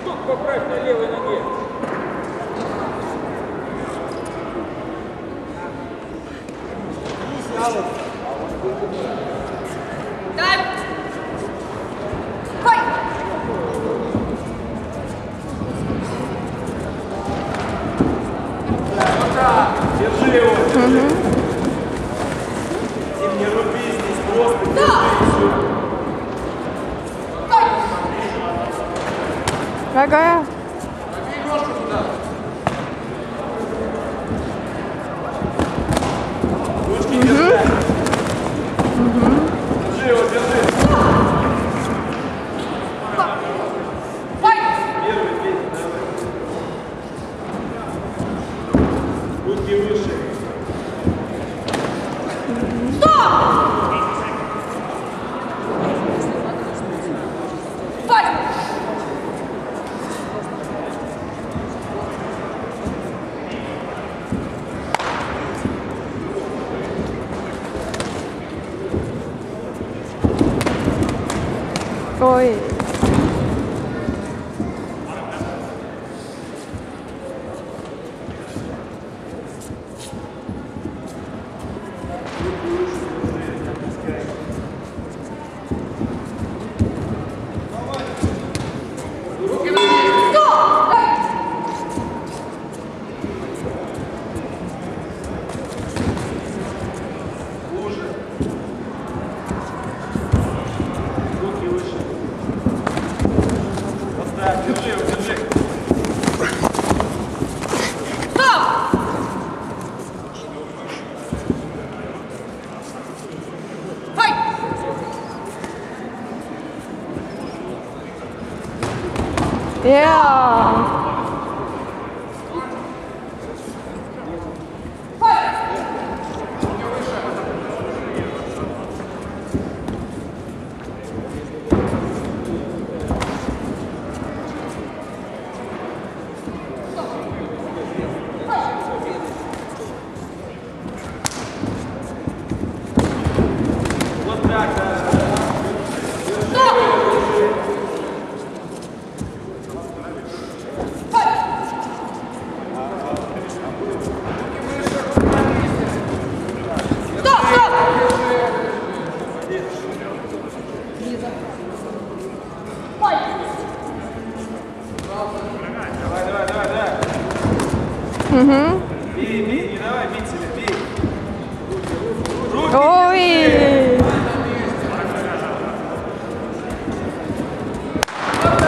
Чуток поправь на левой ноге. Дай! Хой! Держи его, держи. Тим, не руби здесь, просто держи и все. Хой! Какая? Ручки держи. Держи его, держи. Хой! Первый, третий, давай. Руки выше. Хой! Ой. Руки выше. Поставь, держи его, держи. Хой! Yeah. Вот так, да. Угу. Бей, бей, не давай бить себя, бей. Руки, Ой.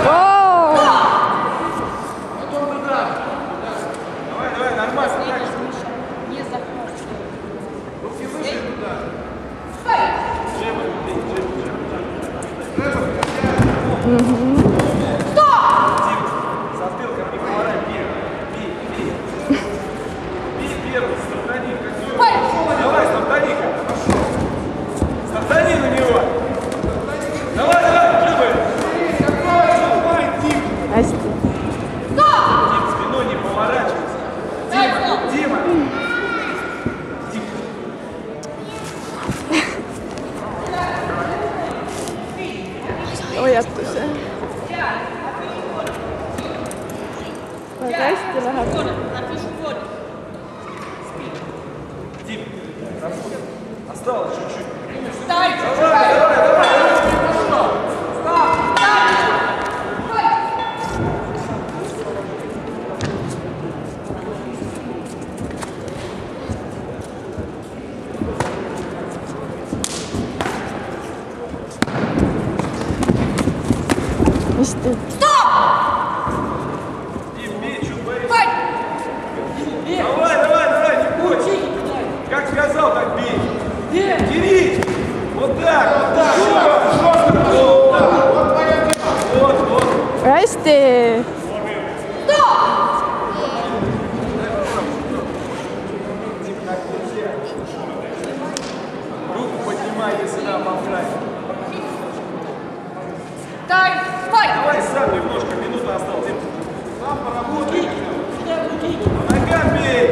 О. давай, давай, нормально. Так. Не захватывай. Руки выше туда. Хой! Джебы, бей, джебы. Тим, затылком не поворачивай, бей, бей, бей. Бей первый, стартани, как Хой! давай, стартани-ка. Стартани на него. Давай, давай, джебы. Давай, Тим. Асти. Тим, спиной не поворачивайся. Дима, Дима. Ой, оттуда. Здрасте, Лагар. Напишу код. Дим, осталось чуть-чуть. Дай! Давай, давай, давай. Асти. Дим, бей, чуть боишься. Хой! Давай, давай, давай, не бойся. Как сказал, так бей. Дери. Вот так, вот так. Вот, вот. Асти. Дим, так нельзя. Руку поднимай, если надо, поправь. Дай! Хой! Давай сам немножко, минута осталась. Дим. Сам поработай. Нога бей.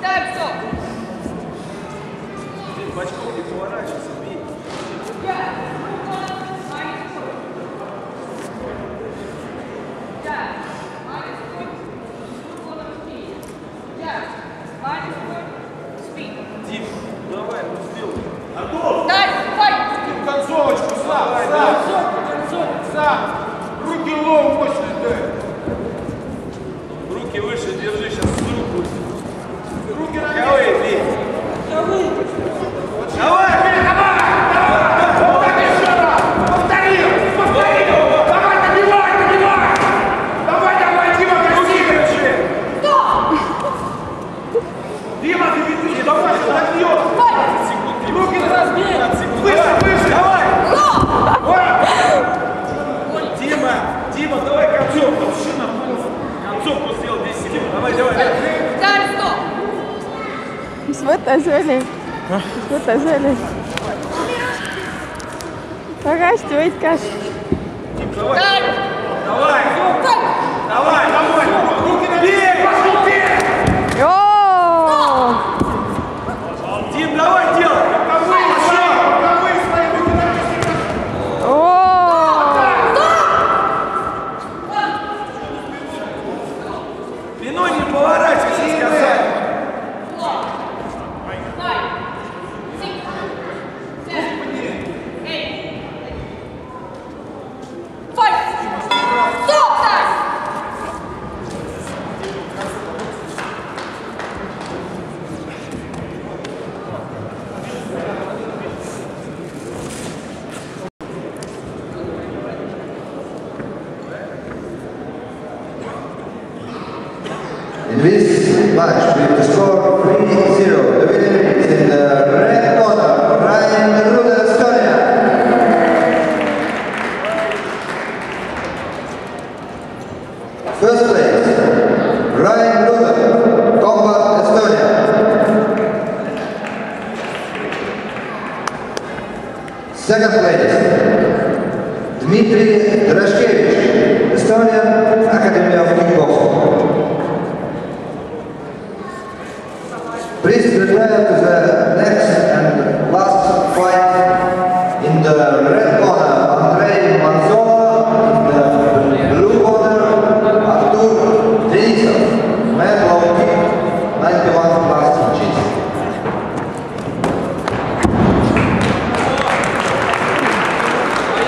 Дай все! Дим, бочком не поворачивайся, бей. Дай, файт! Концовочку, сам. Руки лом мощно дай. Руки выше держи, сейчас сруб будет. Руки на месте. Давай, бей. Давай! Вот так еще раз! Повтори! Давай, добивай! Давай, Дима, руки держи! Дима, ты веди! Давай, добьем! Руки на разбей! Выше! Давай! Дима, давай концовку! Концовку сделал 10 секунд! Давай! Дай, стоп! Сфотозели. Сфотозели. Погасти, ведь каш. Давай! Дай! Давай! Руки на бей! О! Дим, давай делай! Боковые свои руки на месте! О! Спиной не поворачивайся, сказать! Файт! Стоп, дай! In this match, we destroy